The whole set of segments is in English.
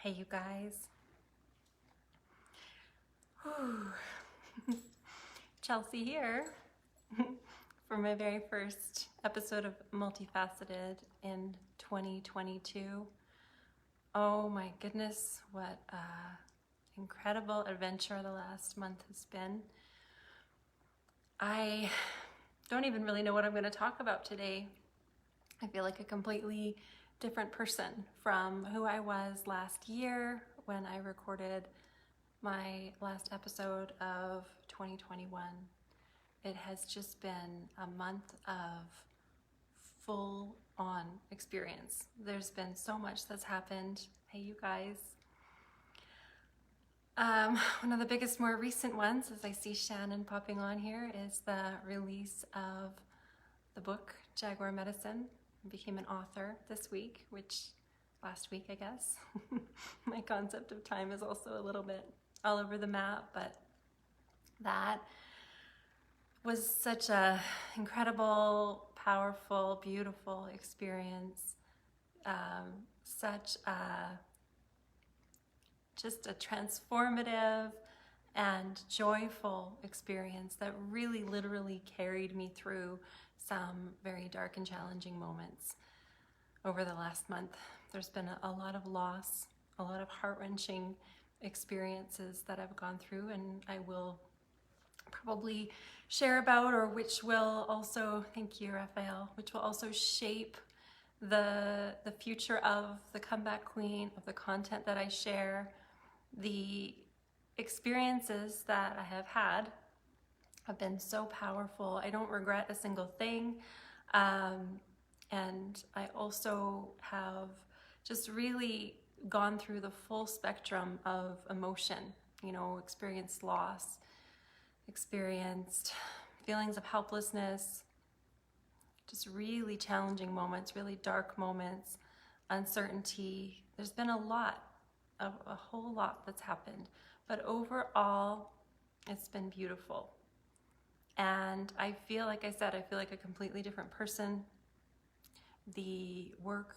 Hey, you guys. Chelsea here for my very first episode of Multifaceted in 2022. Oh my goodness, what incredible adventure the last month has been. I don't even really know what I'm going to talk about today. I feel like a completely different person from who I was last year when I recorded my last episode of 2021. It has just been a month of full on experience. There's been so much that's happened. Hey, you guys. One of the biggest, more recent ones, as I see Shannon popping on here, is the release of the book, Jaguar Medicine. I became an author this week, which last week, I guess. My concept of time is also a little bit all over the map, but that was such a incredible, powerful, beautiful experience. Such a just a transformative and joyful experience that really literally carried me through some very dark and challenging moments over the last month. There's been a lot of loss, a lot of heart-wrenching experiences that I've gone through, and I will probably share about, or which will also, thank you, Raphael, which will also shape the future of the Comeback Queen, of the content that I share. The experiences that I have had have been so powerful. I don't regret a single thing. And I also have just really gone through the full spectrum of emotion, experienced loss, experienced feelings of helplessness, just really challenging moments, really dark moments, uncertainty. There's been a whole lot that's happened, but overall, it's been beautiful. And I feel, like I said, I feel like a completely different person. The work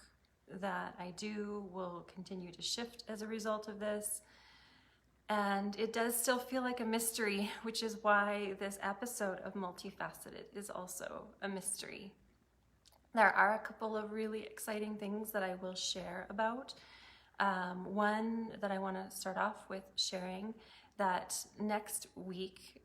that I do will continue to shift as a result of this. And it does still feel like a mystery, which is why this episode of Multifaceted is also a mystery. There are a couple of really exciting things that I will share about. One that I want to start off with sharing, that next week,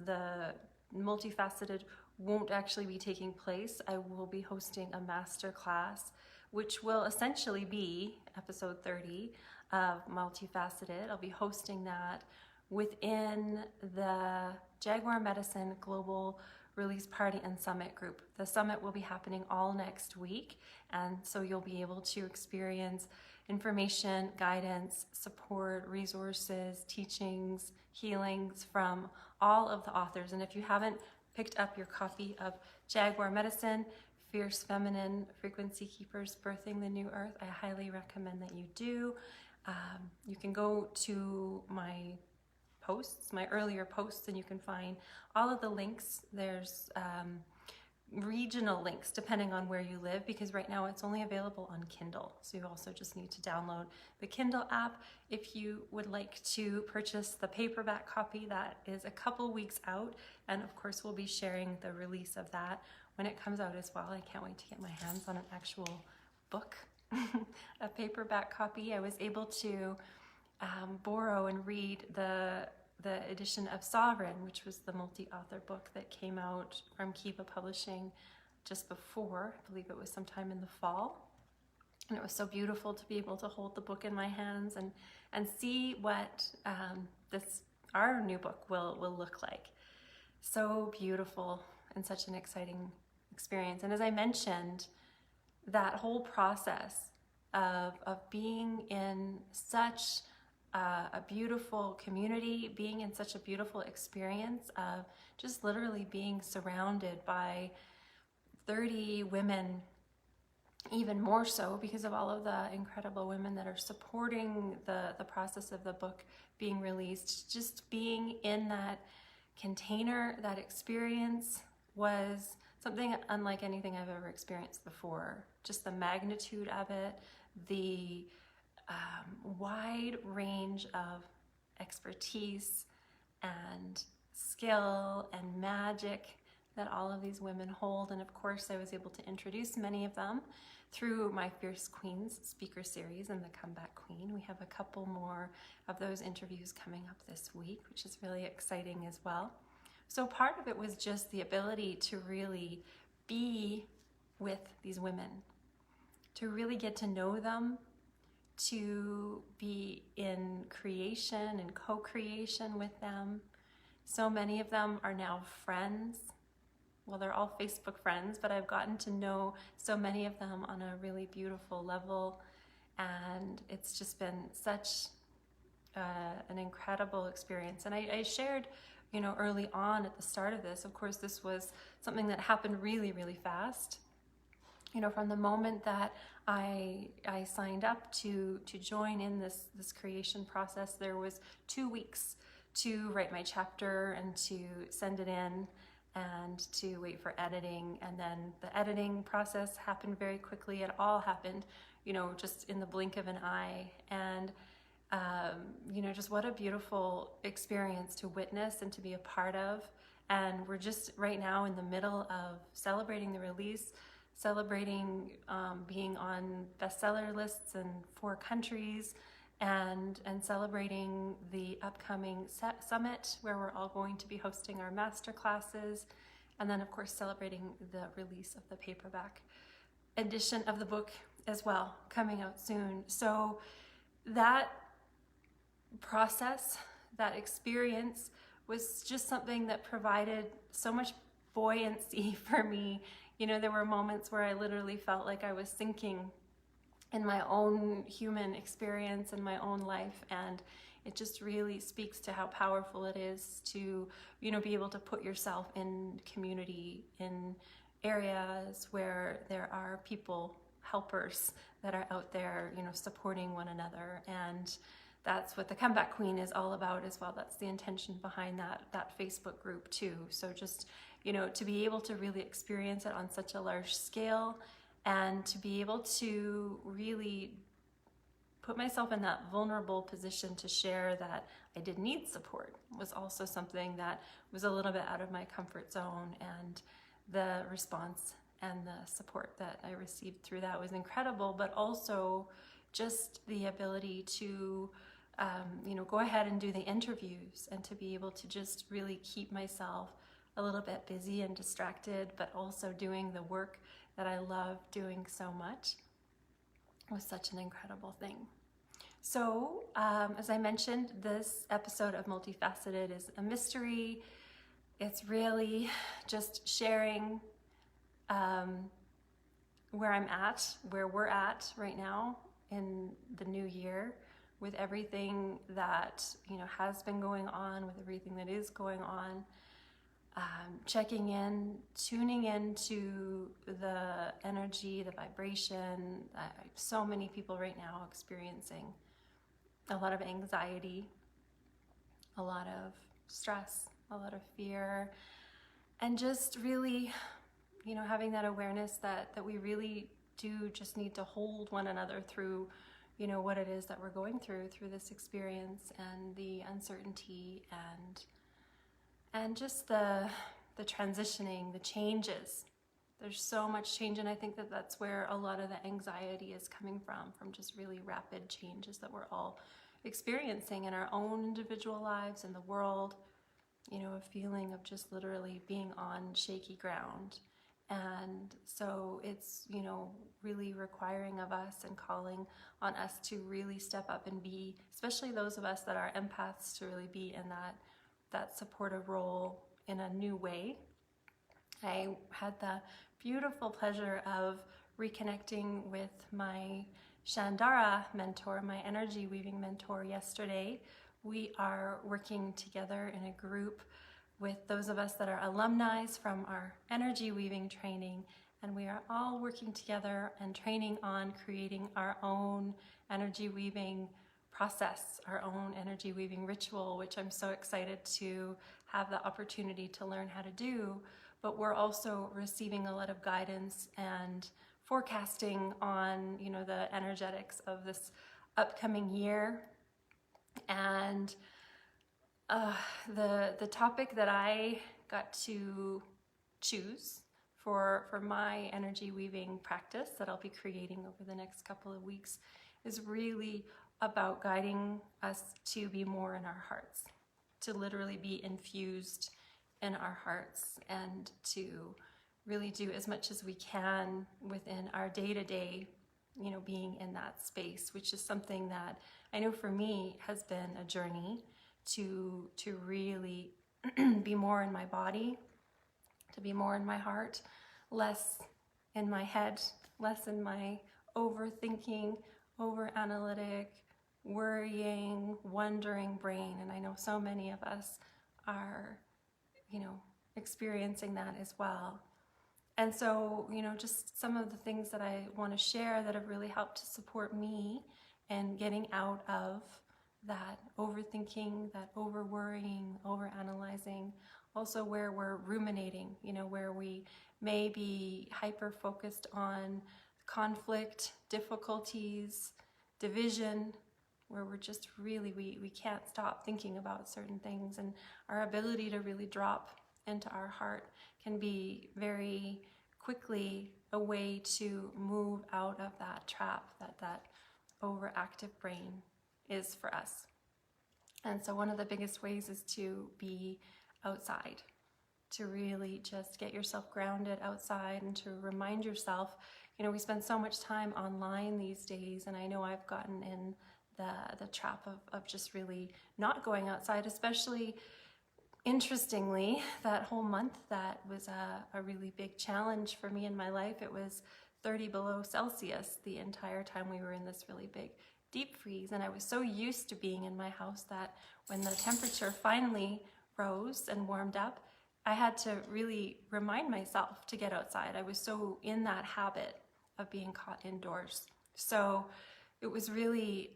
the Multifaceted won't actually be taking place. I will be hosting a master class, which will essentially be episode 30 of Multifaceted. I'll be hosting that within the Jaguar Medicine Global Release Party and Summit group. The summit will be happening all next week, and so you'll be able to experience information, guidance, support, resources, teachings, healings from all of the authors. And if you haven't picked up your copy of Jaguar Medicine, Fierce Feminine Frequency Keepers, Birthing the New Earth, I highly recommend that you do. You can go to my posts, my earlier posts, and you can find all of the links. There's regional links depending on where you live, because right now it's only available on Kindle. So you also just need to download the Kindle app. If you would like to purchase the paperback copy, that is a couple weeks out. And of course, we'll be sharing the release of that when it comes out as well. I can't wait to get my hands on an actual book, a paperback copy. I was able to borrow and read the edition of Sovereign, which was the multi-author book that came out from Kiva Publishing just before, I believe it was sometime in the fall. And it was so beautiful to be able to hold the book in my hands and see what our new book will look like. So beautiful and such an exciting experience. And as I mentioned, that whole process of being in such a beautiful community, being in such a beautiful experience of just literally being surrounded by 30 women, even more so because of all of the incredible women that are supporting the process of the book being released. Just being in that container, that experience was something unlike anything I've ever experienced before. Just the magnitude of it, the wide range of expertise and skill and magic that all of these women hold. And of course, I was able to introduce many of them through my Fierce Queens speaker series and the Comeback Queen. We have a couple more of those interviews coming up this week, which is really exciting as well. So part of it was just the ability to really be with these women, to really get to know them, to be in creation and co-creation with them. So many of them are now friends. Well, they're all Facebook friends, but I've gotten to know so many of them on a really beautiful level, and it's just been such an incredible experience. And I shared, early on at the start of this, of course, this was something that happened really, really fast. From the moment that I signed up to join in this creation process, there was 2 weeks to write my chapter and to send it in and to wait for editing. And then the editing process happened very quickly. It all happened, just in the blink of an eye. And, just what a beautiful experience to witness and to be a part of. And we're just right now in the middle of celebrating the release, celebrating being on bestseller lists in 4 countries, and celebrating the upcoming summit where we're all going to be hosting our master classes, and then of course celebrating the release of the paperback edition of the book as well, coming out soon. So that process, that experience was just something that provided so much buoyancy for me. There were moments where I literally felt like I was sinking in my own human experience in my own life, and it just really speaks to how powerful it is to be able to put yourself in community, in areas where there are people, helpers that are out there supporting one another. And that's what the Comeback Queen is all about as well. That's the intention behind that Facebook group too. So just to be able to really experience it on such a large scale, and to be able to really put myself in that vulnerable position to share that I did need support was also something that was a little bit out of my comfort zone. And the response and the support that I received through that was incredible, but also just the ability to go ahead and do the interviews, and to be able to just really keep myself a little bit busy and distracted, but also doing the work that I love doing so much was such an incredible thing. So, as I mentioned, this episode of Multifaceted is a mystery. It's really just sharing where I'm at, where we're at right now in the new year, with everything that has been going on, with everything that is going on. Checking in, tuning into the energy, the vibration. So many people right now experiencing a lot of anxiety, a lot of stress, a lot of fear, and just really, having that awareness that we really do just need to hold one another through, what it is that we're going through this experience, and the uncertainty, and just the transitioning, the changes. There's so much change, and I think that that's where a lot of the anxiety is coming from just really rapid changes that we're all experiencing in our own individual lives, in the world, a feeling of just literally being on shaky ground. And so it's, really requiring of us and calling on us to really step up and be, especially those of us that are empaths, to really be in that supportive role in a new way. I had the beautiful pleasure of reconnecting with my Chandara mentor, my energy weaving mentor, yesterday. We are working together in a group with those of us that are alumni from our energy weaving training, and we are all working together and training on creating our own energy weaving process, our own energy weaving ritual, which I'm so excited to have the opportunity to learn how to do. But we're also receiving a lot of guidance and forecasting on, the energetics of this upcoming year. And the topic that I got to choose for my energy weaving practice that I'll be creating over the next couple of weeks is really about guiding us to be more in our hearts, to literally be infused in our hearts, and to really do as much as we can within our day-to-day, being in that space, which is something that I know for me has been a journey to really be more in my body, to be more in my heart, less in my head, less in my overthinking, over-analytic, worrying, wondering brain. And I know so many of us are, experiencing that as well. And so, just some of the things that I want to share that have really helped to support me in getting out of that overthinking, that over-worrying, over-analyzing, also where we're ruminating, where we may be hyper-focused on conflict, difficulties, division, where we're just really, we can't stop thinking about certain things, and our ability to really drop into our heart can be very quickly a way to move out of that trap that overactive brain is for us. And so one of the biggest ways is to be outside, to really just get yourself grounded outside, and to remind yourself, we spend so much time online these days, and I know I've gotten in the trap of just really not going outside, especially interestingly, that whole month that was a really big challenge for me in my life. It was 30 below Celsius the entire time we were in this really big deep freeze, and I was so used to being in my house that when the temperature finally rose and warmed up, I had to really remind myself to get outside. I was so in that habit of being caught indoors. So it was really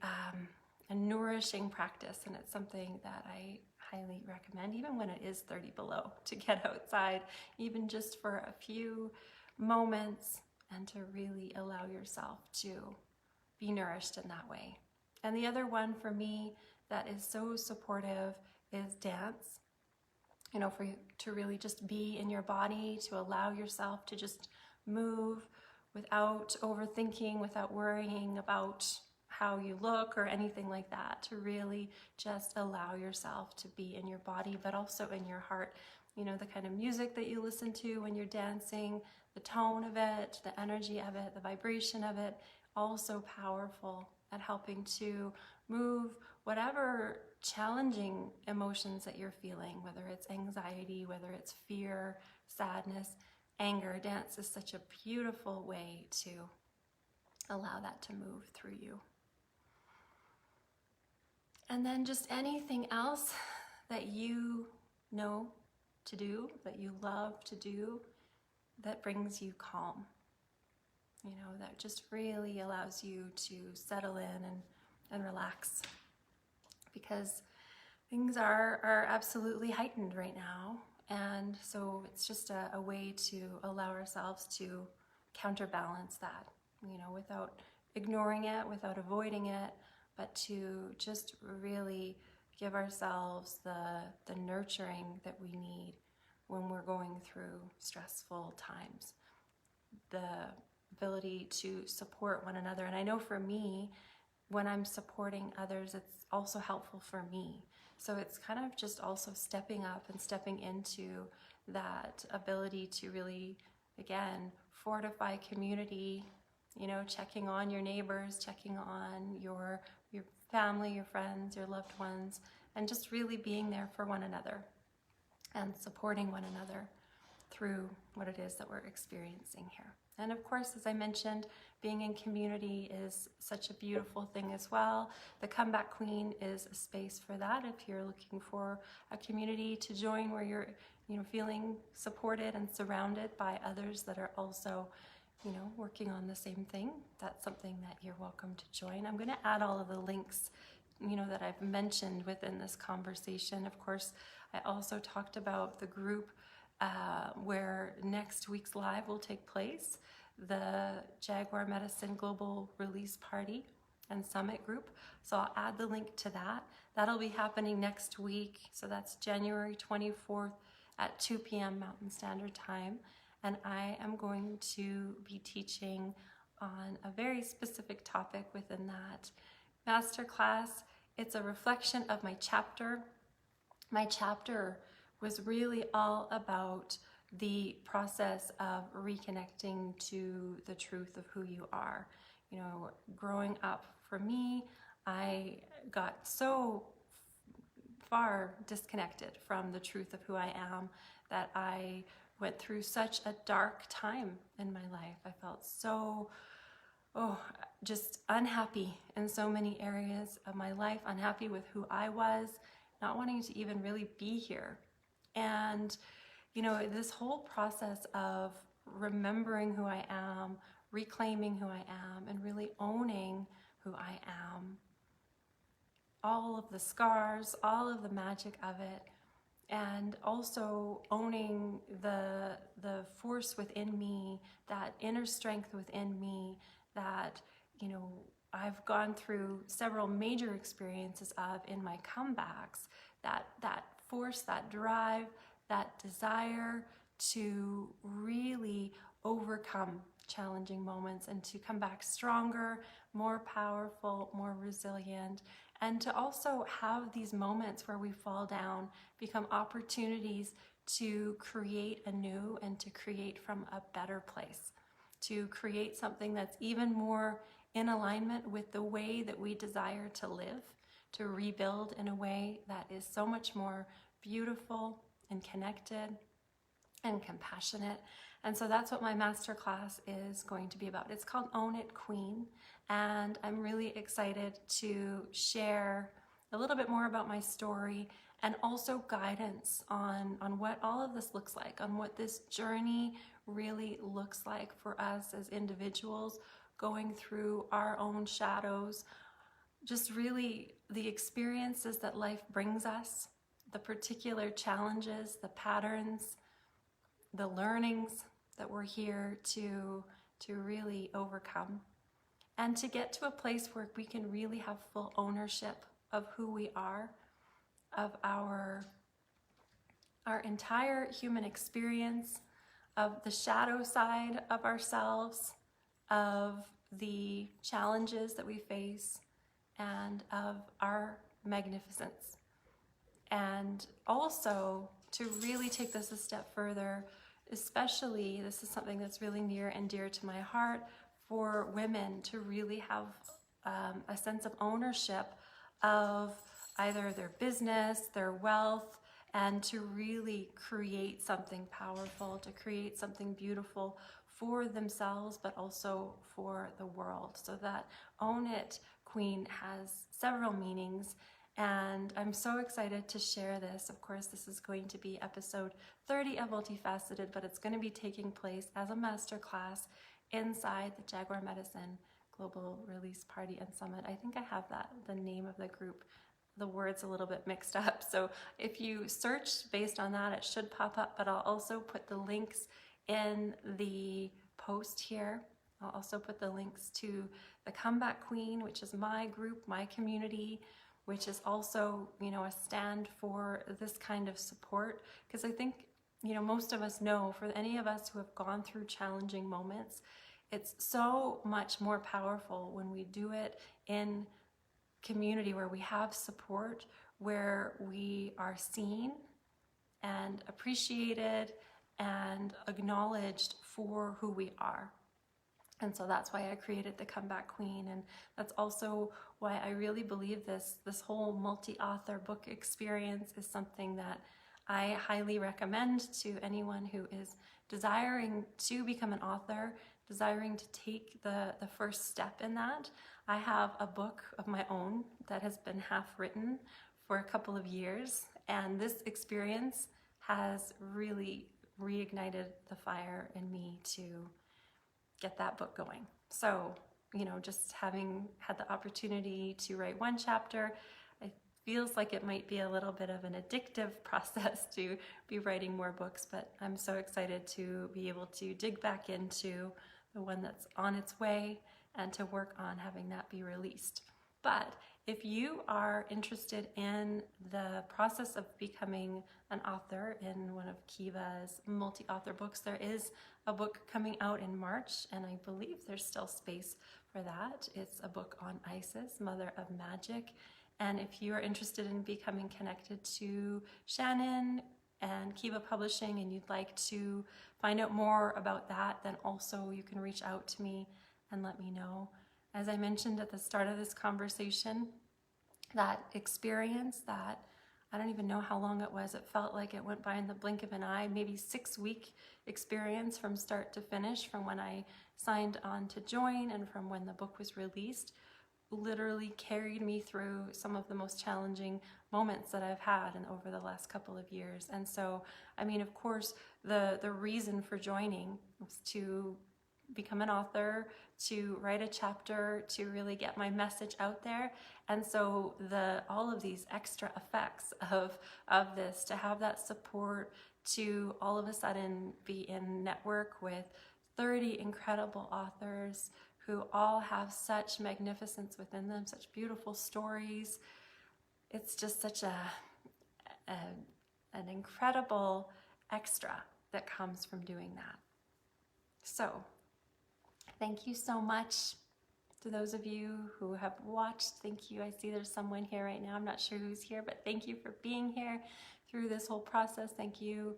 a nourishing practice, and it's something that I highly recommend, even when it is 30 below, to get outside, even just for a few moments, and to really allow yourself to be nourished in that way. And the other one for me that is so supportive is dance. For you to really just be in your body, to allow yourself to just move without overthinking, without worrying about how you look or anything like that, to really just allow yourself to be in your body, but also in your heart. The kind of music that you listen to when you're dancing, the tone of it, the energy of it, the vibration of it, also powerful at helping to move whatever challenging emotions that you're feeling, whether it's anxiety, whether it's fear, sadness, anger. Dance is such a beautiful way to allow that to move through you. And then just anything else that you know to do, that you love to do, that brings you calm. That just really allows you to settle in and relax. Because things are absolutely heightened right now. And so it's just a way to allow ourselves to counterbalance that, without ignoring it, without avoiding it, but to just really give ourselves the nurturing that we need when we're going through stressful times. The ability to support one another. And I know for me, when I'm supporting others, it's also helpful for me. So it's kind of just also stepping up and stepping into that ability to really, again, fortify community, checking on your neighbors, checking on your family, your friends, your loved ones, and just really being there for one another and supporting one another through what it is that we're experiencing here. And of course, as I mentioned, being in community is such a beautiful thing as well. The Comeback Queen is a space for that. If you're looking for a community to join where you're, feeling supported and surrounded by others that are also, working on the same thing, that's something that you're welcome to join. I'm going to add all of the links, that I've mentioned within this conversation. Of course, I also talked about the group where next week's live will take place, the Jaguar Medicine Global Release Party. and Summit group. So I'll add the link to that. That'll be happening next week. So that's January 24th at 2 p.m. Mountain Standard Time. And I am going to be teaching on a very specific topic within that masterclass. It's a reflection of my chapter. My chapter was really all about the process of reconnecting to the truth of who you are. You know, growing up for me, I got so far disconnected from the truth of who I am that I went through such a dark time in my life. I felt so, just unhappy in so many areas of my life, unhappy with who I was, not wanting to even really be here. And, you know, this whole process of remembering who I am, reclaiming who I am, and really owning who I am, all of the scars, all of the magic of it, and also owning the force within me, that inner strength within me that, you know, I've gone through several major experiences of in my comebacks, that force, that drive, that desire to really overcome challenging moments and to come back stronger, more powerful, more resilient, and to also have these moments where we fall down become opportunities to create anew and to create from a better place, to create something that's even more in alignment with the way that we desire to live, to rebuild in a way that is so much more beautiful and connected and compassionate. And so that's what my masterclass is going to be about. It's called Own It Queen, and I'm really excited to share a little bit more about my story and also guidance on what all of this looks like, on what this journey really looks like for us as individuals going through our own shadows, just really the experiences that life brings us, the particular challenges, the patterns, the learnings that we're here to really overcome, and to get to a place where we can really have full ownership of who we are, of our entire human experience, of the shadow side of ourselves, of the challenges that we face, and of our magnificence. And also to really take this a step further, especially, this is something that's really near and dear to my heart, for women to really have a sense of ownership of either their business, their wealth, and to really create something powerful, to create something beautiful for themselves, but also for the world. So that Own It Queen has several meanings, and I'm so excited to share this. Of course, this is going to be episode 30 of Multifaceted, but it's going to be taking place as a masterclass inside the Jaguar Medicine Global Release Party and Summit. I think I have the name of the group, the words a little bit mixed up. So if you search based on that, it should pop up, but I'll also put the links in the post here. I'll also put the links to the Comeback Queen, which is my group, my community, which is also, you know, a stand for this kind of support. Because I think, you know, most of us know, for any of us who have gone through challenging moments, it's so much more powerful when we do it in community, where we have support, where we are seen and appreciated and acknowledged for who we are. And so that's why I created the Comeback Queen, and that's also why I really believe this whole multi-author book experience is something that I highly recommend to anyone who is desiring to become an author, desiring to take the first step in that. I have a book of my own that has been half written for a couple of years, and this experience has really reignited the fire in me to get that book going. So, you know, just having had the opportunity to write one chapter, it feels like it might be a little bit of an addictive process to be writing more books, but I'm so excited to be able to dig back into the one that's on its way and to work on having that be released. But if you are interested in the process of becoming an author in one of Kiva's multi-author books, there is a book coming out in March, and I believe there's still space for that. It's a book on Isis, Mother of Magic. And if you are interested in becoming connected to Shannon and Kiva Publishing and you'd like to find out more about that, then also you can reach out to me and let me know. As I mentioned at the start of this conversation, that experience, that I don't even know how long it was. It felt like it went by in the blink of an eye, maybe 6-week experience from start to finish, from when I signed on to join and from when the book was released, literally carried me through some of the most challenging moments that I've had over the last couple of years. And so, I mean, of course, the reason for joining was to become an author, to write a chapter, to really get my message out there. And so all of these extra effects of this, to have that support, to all of a sudden be in network with 30 incredible authors who all have such magnificence within them, such beautiful stories. It's just such an incredible extra that comes from doing that. So, thank you so much to those of you who have watched. Thank you. I see there's someone here right now. I'm not sure who's here, but thank you for being here through this whole process. Thank you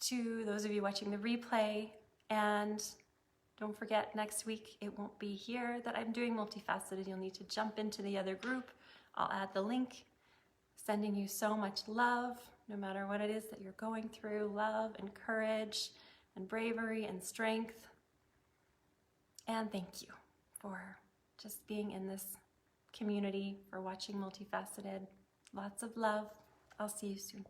to those of you watching the replay. And don't forget, next week it won't be here that I'm doing Multifaceted. You'll need to jump into the other group. I'll add the link. Sending you so much love, no matter what it is that you're going through. Love and courage and bravery and strength. And thank you for just being in this community, for watching Multifaceted. Lots of love. I'll see you soon.